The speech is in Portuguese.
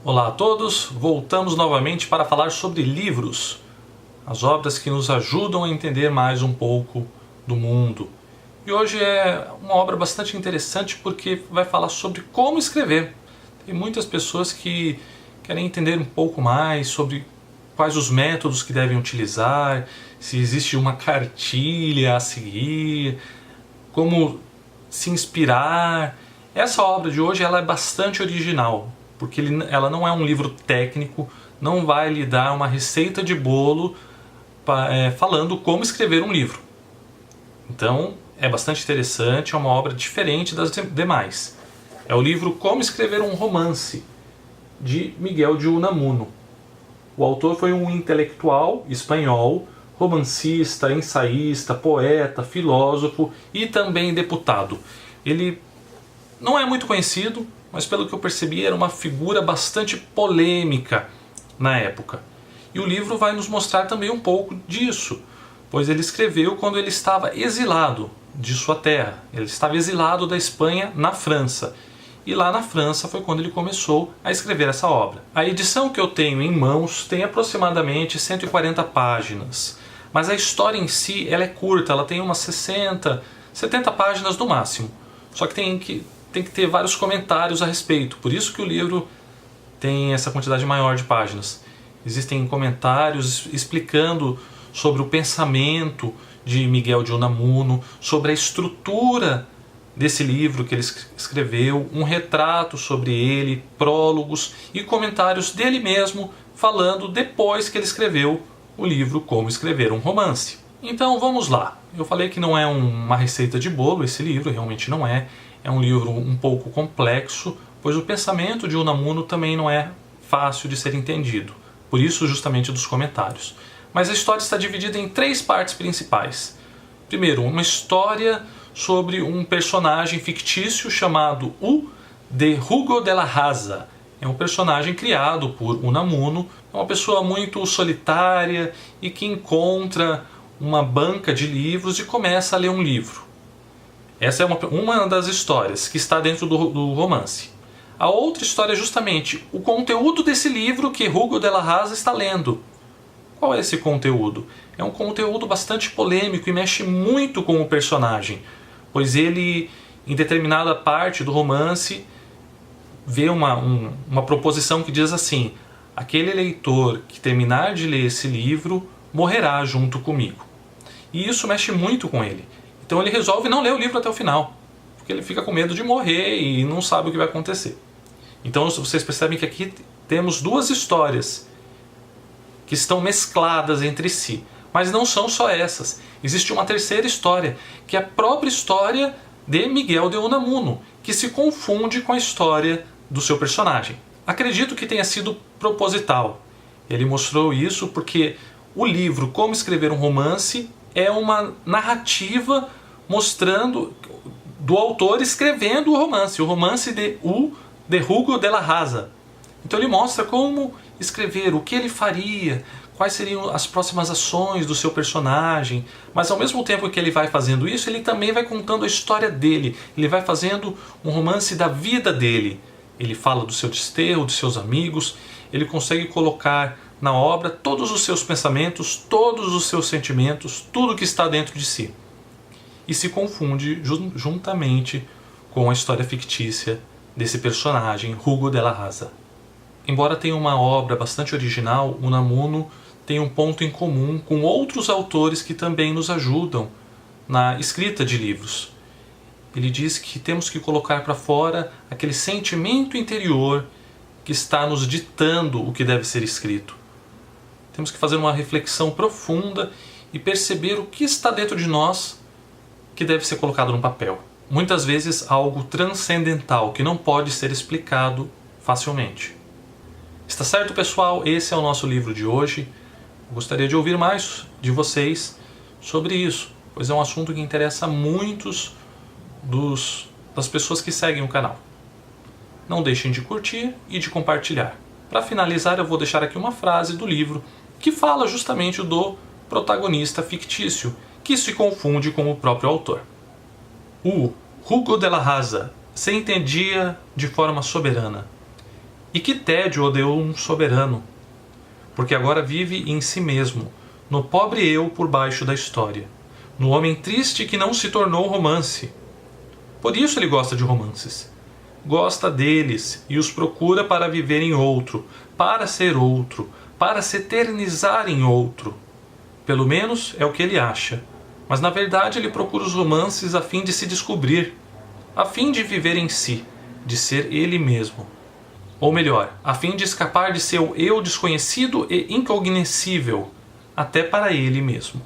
Olá a todos, voltamos novamente para falar sobre livros, as obras que nos ajudam a entender mais um pouco do mundo. E hoje é uma obra bastante interessante porque vai falar sobre como escrever. Tem muitas pessoas que querem entender um pouco mais sobre quais os métodos que devem utilizar, se existe uma cartilha a seguir, como se inspirar. Essa obra de hoje ela é bastante original, porque ela não é um livro técnico, não vai lhe dar uma receita de bolo falando como escrever um livro. Então é bastante interessante, é uma obra diferente das demais. É o livro Como Escrever um Romance, de Miguel de Unamuno. O autor foi um intelectual espanhol, romancista, ensaísta, poeta, filósofo e também deputado. Ele não é muito conhecido, mas pelo que eu percebi era uma figura bastante polêmica na época. E o livro vai nos mostrar também um pouco disso, pois ele escreveu quando ele estava exilado de sua terra. Ele estava exilado da Espanha na França. E lá na França foi quando ele começou a escrever essa obra. A edição que eu tenho em mãos tem aproximadamente 140 páginas. Mas a história em si ela é curta, ela tem umas 60, 70 páginas no máximo. Só que tem que ter vários comentários a respeito. Por isso que o livro tem essa quantidade maior de páginas. Existem comentários explicando sobre o pensamento de Miguel de Unamuno, sobre a estrutura desse livro que ele escreveu, um retrato sobre ele, prólogos e comentários dele mesmo falando depois que ele escreveu o livro Como Escrever um Romance. Então vamos lá. Eu falei que não é uma receita de bolo esse livro, realmente não é. É um livro um pouco complexo, pois o pensamento de Unamuno também não é fácil de ser entendido. Por isso justamente dos comentários. Mas a história está dividida em 3 partes principais. Primeiro, uma história sobre um personagem fictício chamado U de Hugo de la Raza. É um personagem criado por Unamuno, é uma pessoa muito solitária e que encontra uma banca de livros e começa a ler um livro. Essa é uma das histórias que está dentro do romance. A outra história é justamente o conteúdo desse livro que Hugo de la Raza está lendo. Qual é esse conteúdo? É um conteúdo bastante polêmico e mexe muito com o personagem, pois ele, em determinada parte do romance, vê uma proposição que diz assim: aquele leitor que terminar de ler esse livro morrerá junto comigo. E isso mexe muito com ele. Então ele resolve não ler o livro até o final, porque ele fica com medo de morrer e não sabe o que vai acontecer. Então vocês percebem que aqui temos 2 histórias que estão mescladas entre si. Mas não são só essas. Existe uma terceira história, que é a própria história de Miguel de Unamuno, que se confunde com a história do seu personagem. Acredito que tenha sido proposital. Ele mostrou isso porque o livro Como Escrever um Romance é uma narrativa mostrando do autor escrevendo o romance de Hugo de la Raza. Então ele mostra como escrever, o que ele faria, quais seriam as próximas ações do seu personagem, mas ao mesmo tempo que ele vai fazendo isso, ele também vai contando a história dele, ele vai fazendo um romance da vida dele. Ele fala do seu desterro, dos seus amigos, ele consegue colocar na obra todos os seus pensamentos, todos os seus sentimentos, tudo que está dentro de si. E se confunde juntamente com a história fictícia desse personagem, Hugo de la Raza. Embora tenha uma obra bastante original, Unamuno tem um ponto em comum com outros autores que também nos ajudam na escrita de livros. Ele diz que temos que colocar para fora aquele sentimento interior que está nos ditando o que deve ser escrito. Temos que fazer uma reflexão profunda e perceber o que está dentro de nós que deve ser colocado no papel. Muitas vezes algo transcendental que não pode ser explicado facilmente. Está certo, pessoal? Esse é o nosso livro de hoje. Eu gostaria de ouvir mais de vocês sobre isso, pois é um assunto que interessa a muitos das pessoas que seguem o canal. Não deixem de curtir e de compartilhar. Para finalizar, eu vou deixar aqui uma frase do livro que fala justamente do protagonista fictício, que se confunde com o próprio autor. O Hugo de la Raza se entendia de forma soberana. E que tédio odeou um soberano, porque agora vive em si mesmo, no pobre eu por baixo da história, no homem triste que não se tornou romance. Por isso ele gosta de romances. Gosta deles e os procura para viver em outro, para ser outro, para se eternizar em outro. Pelo menos é o que ele acha. Mas na verdade ele procura os romances a fim de se descobrir, a fim de viver em si, de ser ele mesmo. Ou melhor, a fim de escapar de seu eu desconhecido e incognoscível, até para ele mesmo.